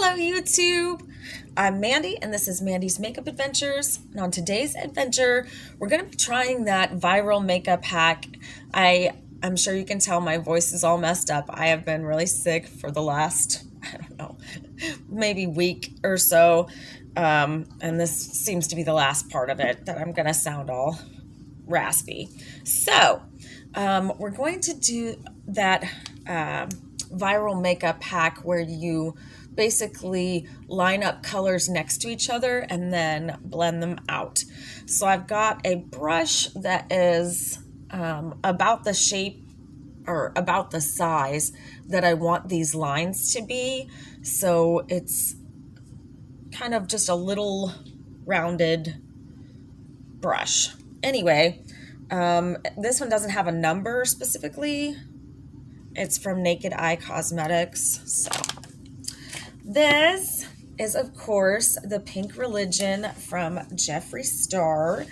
Hello YouTube! I'm Mandy and this is Mandy's Makeup Adventures. And on today's adventure, we're going to be trying that viral makeup hack. I'm sure you can tell my voice is all messed up. I have been really sick for the last, I don't know, maybe week or so. And this seems to be the last part of it that I'm going to sound all raspy. So, we're going to do that viral makeup hack where you basically line up colors next to each other and then blend them out. So I've got a brush that is about the shape or about the size that I want these lines to be. So it's kind of just a little rounded brush. Anyway, this one doesn't have a number specifically. It's from Naked Eye Cosmetics. So this is, of course, the Pink Religion from Jeffree Star.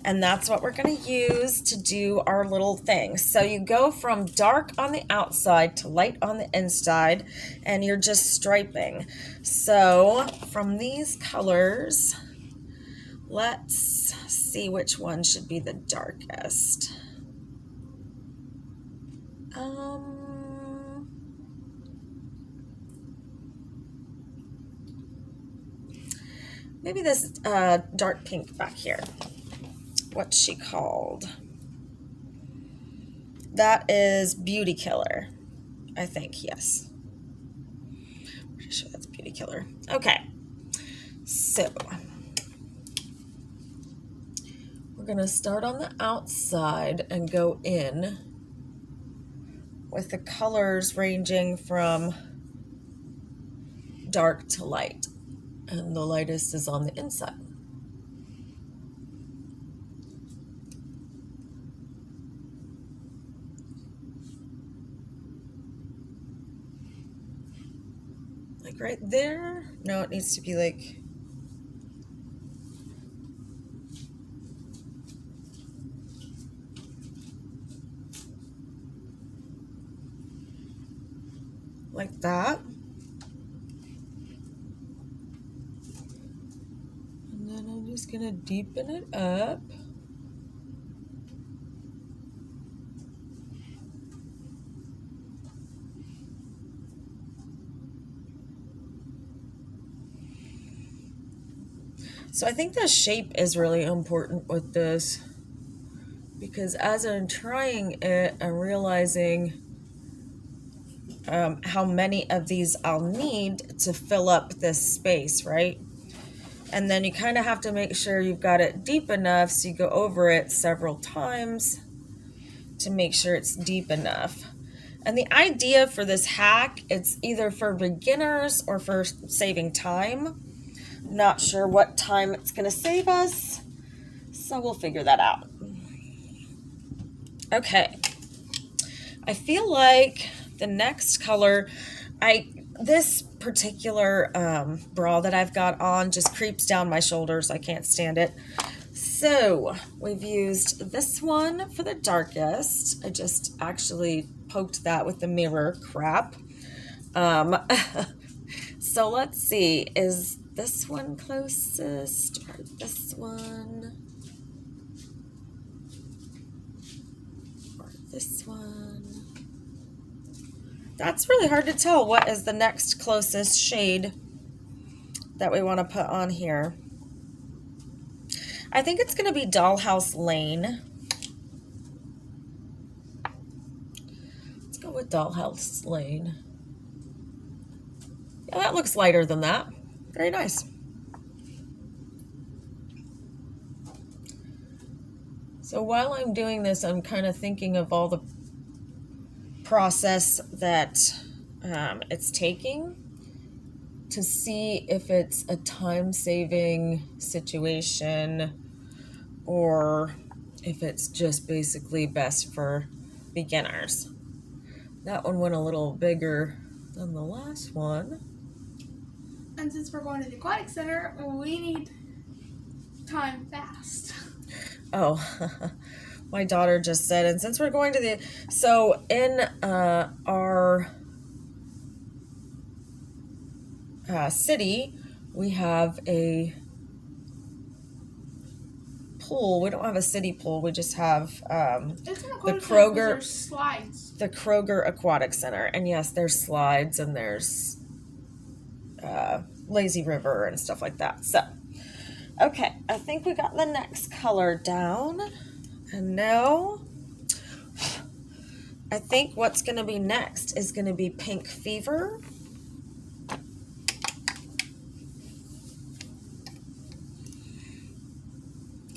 And that's what we're going to use to do our little thing. So you go from dark on the outside to light on the inside, and you're just striping. So from these colors, let's see which one should be the darkest. Maybe this dark pink back here. What's she called? That is Beauty Killer, I think, yes. Pretty sure that's Beauty Killer. Okay, so we're gonna start on the outside and go in with the colors ranging from dark to light, and the lightest is on the inside. Like right there. No, it needs to be like that. And then I'm just gonna deepen it up. So I think the shape is really important with this, because as I'm trying it, I'm realizing how many of these I'll need to fill up this space, right? And then you kind of have to make sure you've got it deep enough, so you go over it several times to make sure it's deep enough. And the idea for this hack, it's either for beginners or for saving time. Not sure what time it's going to save us, so we'll figure that out. Okay, I feel like the next color, this particular bra that I've got on just creeps down my shoulders. I can't stand it. So we've used this one for the darkest. I just actually poked that with the mirror crap. So let's see, is this one closest or this one or this one? That's really hard to tell what is the next closest shade that we want to put on here. I think it's going to be Dollhouse Lane. Let's go with Dollhouse Lane. Yeah, that looks lighter than that. Very nice. So while I'm doing this, I'm kind of thinking of all the process that it's taking to see if it's a time-saving situation or if it's just basically best for beginners. That one went a little bigger than the last one. And since we're going to the aquatic center, we need time fast. Oh, my daughter just said, and since we're going to the, so in our city, we have a pool. We don't have a city pool. We just have the Kroger slides. The Kroger Aquatic Center. And yes, there's slides and there's lazy river and stuff like that. So, okay, I think we got the next color down. And now, I think what's going to be next is going to be Pink Fever.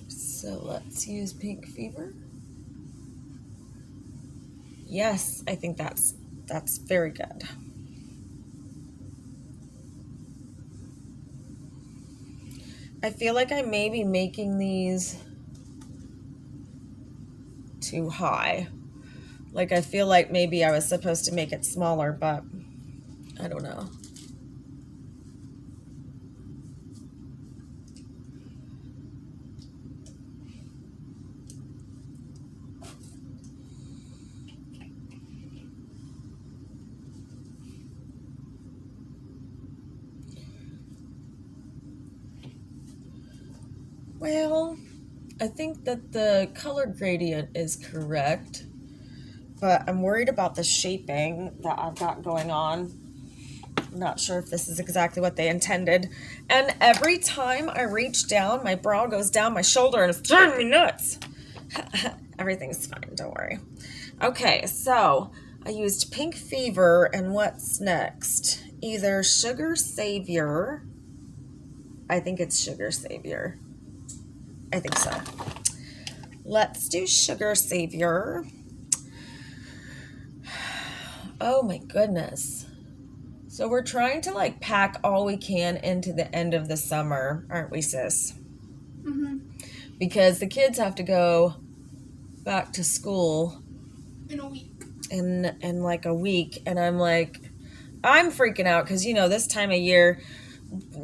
So let's use Pink Fever. Yes, I think that's very good. I feel like I may be making these too high. Like, I feel like maybe I was supposed to make it smaller, but I don't know. Well, I think that the color gradient is correct, but I'm worried about the shaping that I've got going on. I'm not sure if this is exactly what they intended. And every time I reach down, my brow goes down my shoulder and it's driving me nuts. Everything's fine, don't worry. Okay, so I used Pink Fever, and what's next? Either Sugar Savior. I think it's Sugar Savior. I think so. Let's do Sugar Savior. Oh my goodness. So we're trying to like pack all we can into the end of the summer, aren't we, sis? Mm-hmm. Because the kids have to go back to school in a week. In like a week, and I'm freaking out because, you know, this time of year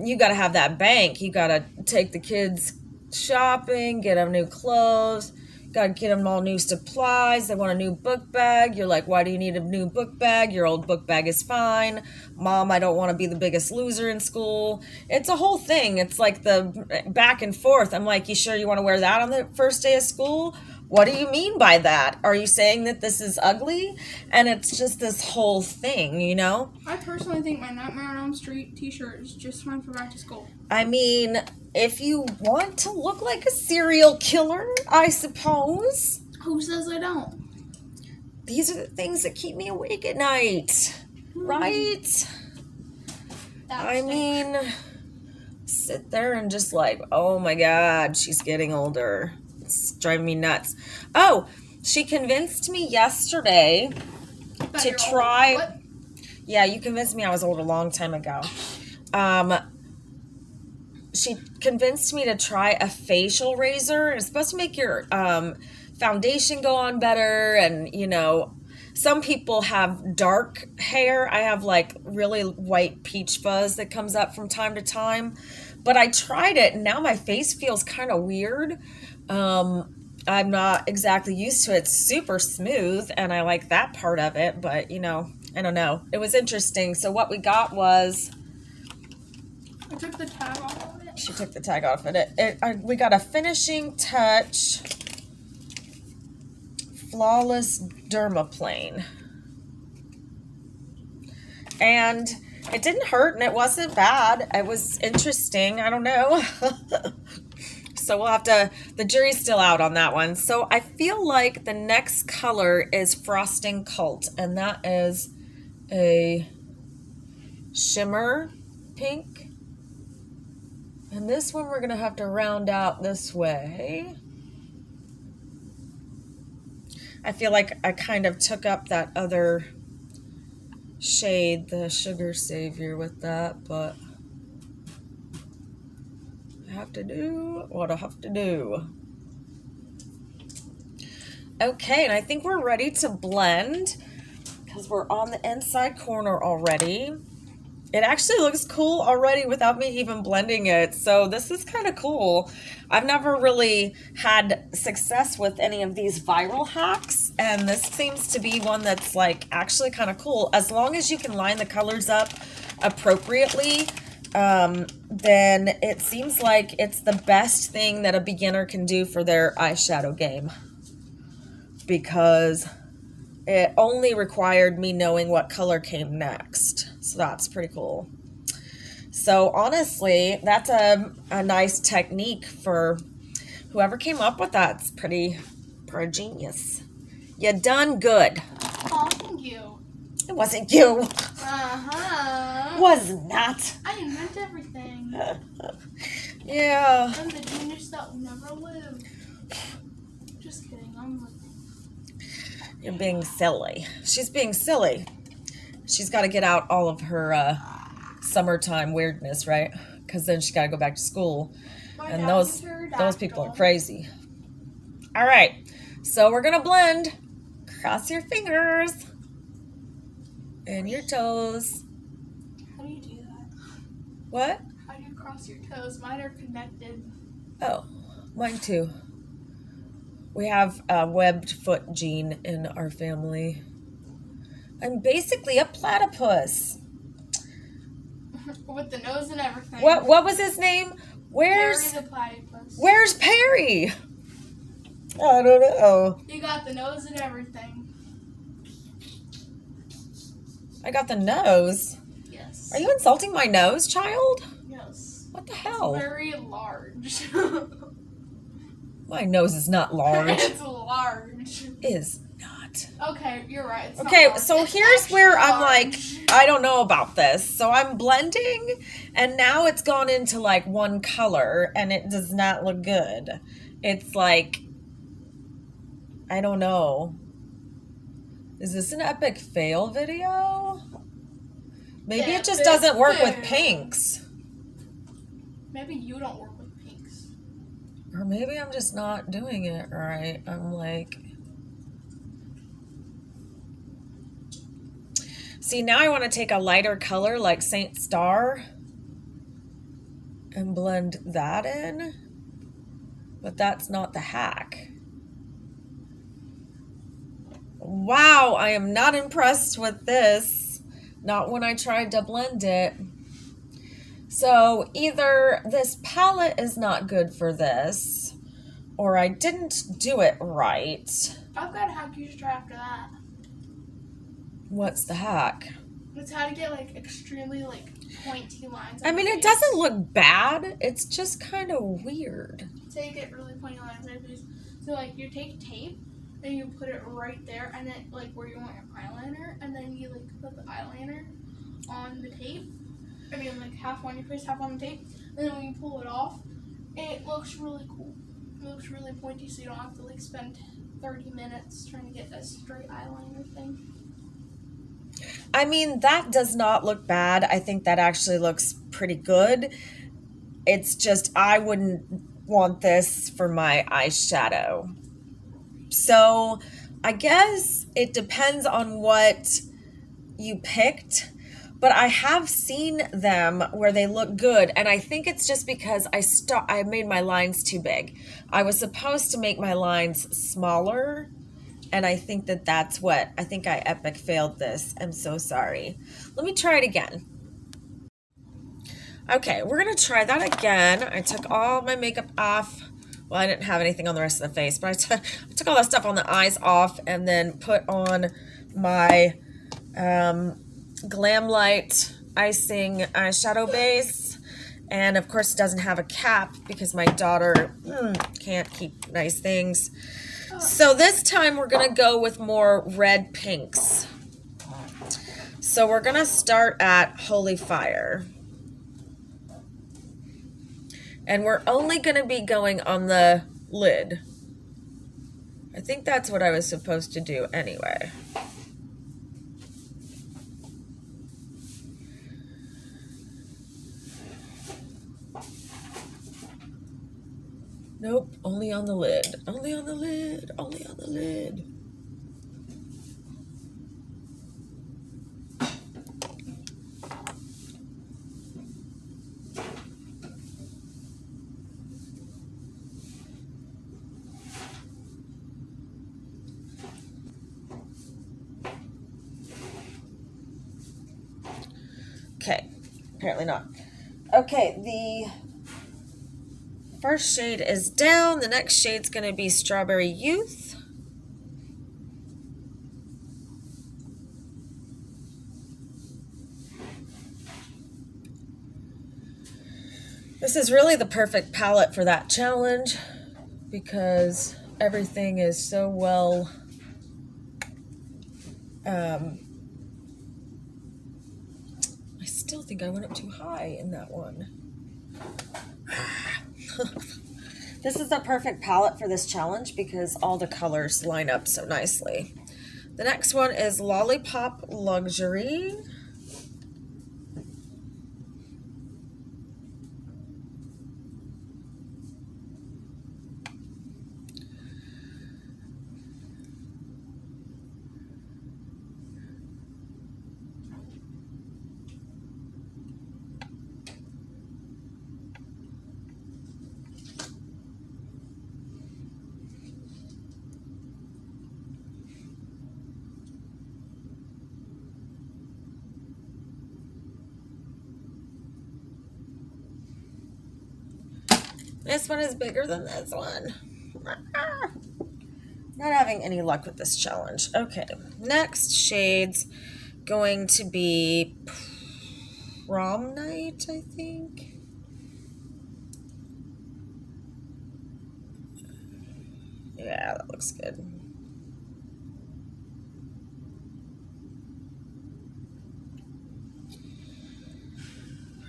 you got to have that bank. You got to take the kids shopping, get them new clothes, got to get them all new supplies. They want a new book bag. You're like, why do you need a new book bag? Your old book bag is fine. Mom, I don't want to be the biggest loser in school. It's a whole thing. It's like the back and forth. I'm like, you sure you want to wear that on the first day of school? What do you mean by that? Are you saying that this is ugly? And it's just this whole thing, you know? I personally think my Nightmare on Elm Street t-shirt is just fine for back to school. I mean, if you want to look like a serial killer, I suppose. Who says I don't? These are the things that keep me awake at night, right? I mean, sit there and just like, oh my God, she's getting older. It's driving me nuts. Oh, she convinced me yesterday to try. What? Yeah, you convinced me I was old a long time ago. She convinced me to try a facial razor. It's supposed to make your foundation go on better. And, you know, some people have dark hair. I have like really white peach fuzz that comes up from time to time. But I tried it and now my face feels kind of weird. I'm not exactly used to it. It's super smooth and I like that part of it. But, you know, I don't know. It was interesting. So what we got was... I took the tag off of it. She took the tag off of it. We got a finishing touch flawless dermaplane. And it didn't hurt and it wasn't bad. It was interesting. I don't know. So we'll have to, the jury's still out on that one. So I feel like the next color is Frosting Cult, and that is a shimmer pink. And this one we're going to have to round out this way. I feel like I kind of took up that other shade, the Sugar Savior, with that, but I have to do what I have to do. Okay, and I think we're ready to blend because we're on the inside corner already. It actually looks cool already without me even blending it. So this is kind of cool. I've never really had success with any of these viral hacks. And this seems to be one that's like actually kind of cool. As long as you can line the colors up appropriately, then it seems like it's the best thing that a beginner can do for their eyeshadow game, because it only required me knowing what color came next. So that's pretty cool. So honestly, that's a nice technique for whoever came up with that. It's pretty genius. You done good. Oh, thank you. It wasn't you. Uh-huh. Was not. I invent everything. Yeah. I'm the genius that will never live. Just kidding. I'm living. You're being silly. She's being silly. She's got to get out all of her summertime weirdness, right? Because then she's got to go back to school. And those people are crazy. All right. So we're going to blend. Cross your fingers. And your toes. How do you do that? What? How do you cross your toes? Mine are connected. Oh, mine too. We have a webbed foot gene in our family. I'm basically a platypus. With the nose and everything. What was his name? Perry the platypus. Where's Perry? I don't know. You got the nose and everything. I got the nose. Yes. Are you insulting my nose, child? Yes. What the hell? It's very large. My nose is not large. It's large. Is not. Okay, you're right. It's Okay, not large. so It's here's where I'm large. like, I don't know about this. So I'm blending, and now it's gone into like one color, and it does not look good. It's like, I don't know. Is this an epic fail video? Maybe it just doesn't work with pinks. Maybe you don't work with pinks. Or maybe I'm just not doing it right. I'm like... See, now I want to take a lighter color like Saint Star and blend that in. But that's not the hack. Wow, I am not impressed with this. Not when I tried to blend it. So either this palette is not good for this, or I didn't do it right. I've got a hack you should try after that. What's the hack? It's how to get like extremely like pointy lines. I mean, it doesn't look bad. It's just kind of weird. So you get really pointy lines on your face. So like you take tape and you put it right there, and then like where you want your eyeliner, and then you like put the eyeliner on the tape. I mean, like half on your face, half on the tape, and then when you pull it off, it looks really cool. It looks really pointy, so you don't have to like spend 30 minutes trying to get a straight eyeliner thing. I mean, that does not look bad. I think that actually looks pretty good. It's just I wouldn't want this for my eyeshadow. So I guess it depends on what you picked, but I have seen them where they look good, and I think it's just because I made my lines too big. I was supposed to make my lines smaller, and I think that's what, I think I epic failed this. I'm so sorry. Let me try it again. Okay, we're gonna try that again. I took all my makeup off. Well, I didn't have anything on the rest of the face, but I took all that stuff on the eyes off and then put on my Glam Light Icing eyeshadow base. And of course it doesn't have a cap because my daughter can't keep nice things. So this time we're gonna go with more red pinks. So we're gonna start at Holy Fire. And we're only gonna be going on the lid. I think that's what I was supposed to do anyway. Nope, only on the lid. Only on the lid. Only on the lid. Okay, apparently not. Okay, the first shade is down. The next shade's going to be Strawberry Youth. This is really the perfect palette for that challenge because everything is so well I still think I went up too high in that one. This is the perfect palette for this challenge because all the colors line up so nicely. The next one is Lollipop Luxury. This one is bigger than this one. Not having any luck with this challenge. Okay, next shade's going to be Prom Night, I think. Yeah, that looks good.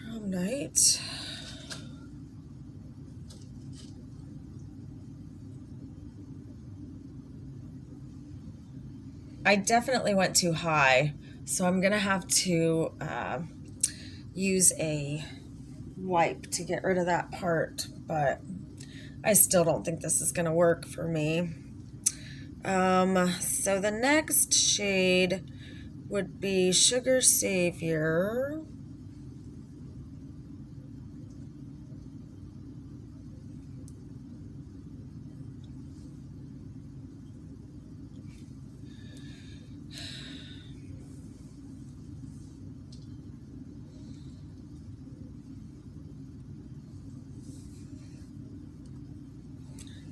Prom Night. I definitely went too high, so I'm gonna have to use a wipe to get rid of that part, but I still don't think this is gonna work for me. So the next shade would be Sugar Savior.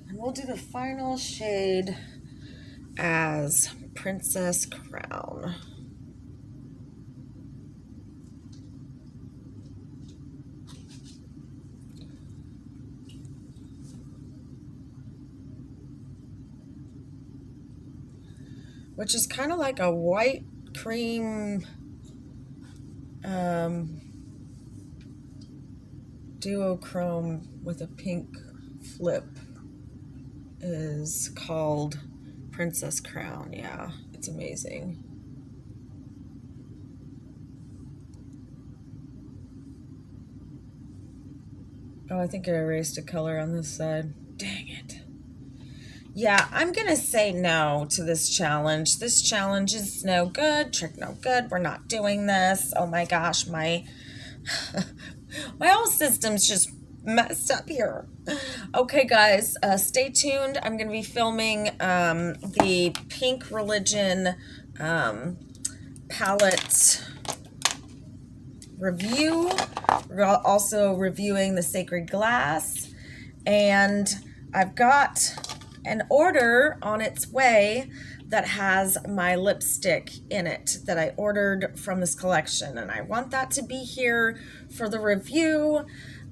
And we'll do the final shade as Princess Crown. Which is kind of like a white cream duochrome with a pink flip is called Princess Crown. Yeah, it's amazing. Oh, I think I erased a color on this side. Dang it. Yeah, I'm going to say no to this challenge. This challenge is no good. Trick no good. We're not doing this. Oh my gosh, my whole system's just messed up here. Okay, guys, stay tuned. I'm going to be filming the Pink Religion palette review. We're also reviewing the Sacred Glass, and I've got an order on its way that has my lipstick in it that I ordered from this collection, and I want that to be here for the review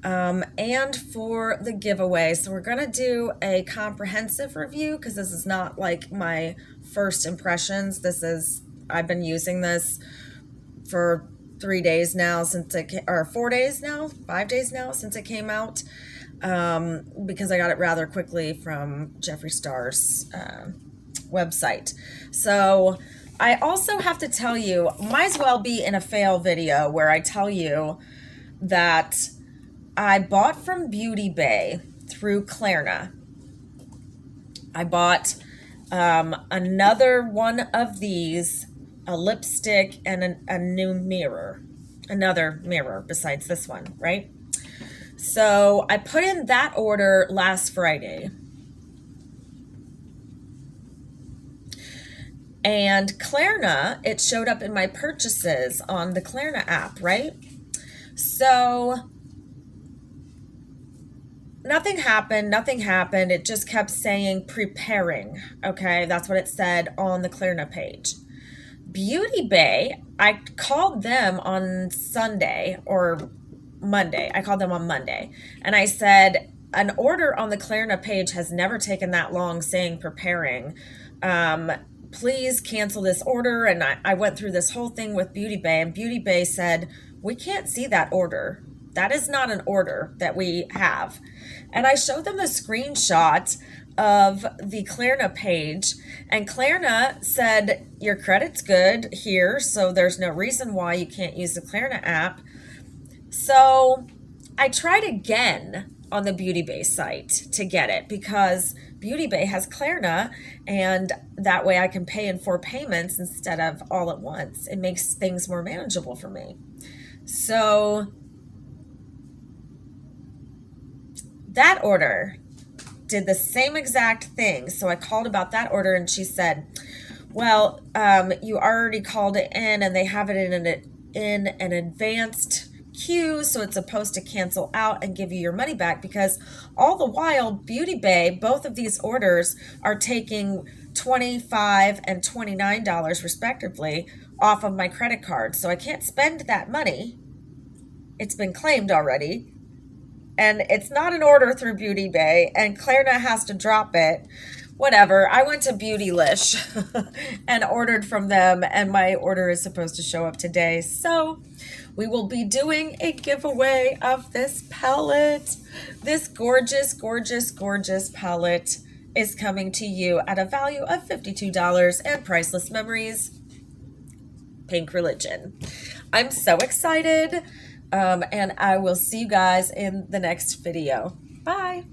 and for the giveaway. So we're gonna do a comprehensive review because this is not like my first impressions. I've been using this for 3 days now since or 4 days now, 5 days now since it came out, because I got it rather quickly from Jeffree Star's website. So I also have to tell you, might as well be in a fail video where I tell you that I bought from Beauty Bay through Klarna. I bought another one of these, a lipstick and a new mirror, another mirror besides this one, right? So I put in that order last Friday. And Klarna, it showed up in my purchases on the Klarna app, right? So nothing happened. Nothing happened. It just kept saying preparing. Okay, that's what it said on the Klarna page. Beauty Bay, I called them on Sunday or Monday. I called them on Monday and I said, an order on the Klarna page has never taken that long saying preparing. Please cancel this order. And I went through this whole thing with Beauty Bay, and Beauty Bay said, we can't see that order. That is not an order that we have. And I showed them the screenshot of the Klarna page, and Klarna said, your credit's good here, so there's no reason why you can't use the Klarna app. So I tried again on the Beauty Bay site to get it because Beauty Bay has Klarna, and that way I can pay in 4 payments instead of all at once. It makes things more manageable for me. So that order did the same exact thing. So I called about that order, and she said, well, you already called it in and they have it in an advanced queue, so it's supposed to cancel out and give you your money back, because all the while Beauty Bay, both of these orders are taking $25 and $29 respectively off of my credit card. So I can't spend that money. It's been claimed already. And it's not an order through Beauty Bay, and Klarna has to drop it. Whatever. I went to Beautylish and ordered from them, and my order is supposed to show up today. So we will be doing a giveaway of this palette. This gorgeous, gorgeous, gorgeous palette is coming to you at a value of $52 and priceless memories. Pink Religion. I'm so excited. And I will see you guys in the next video. Bye.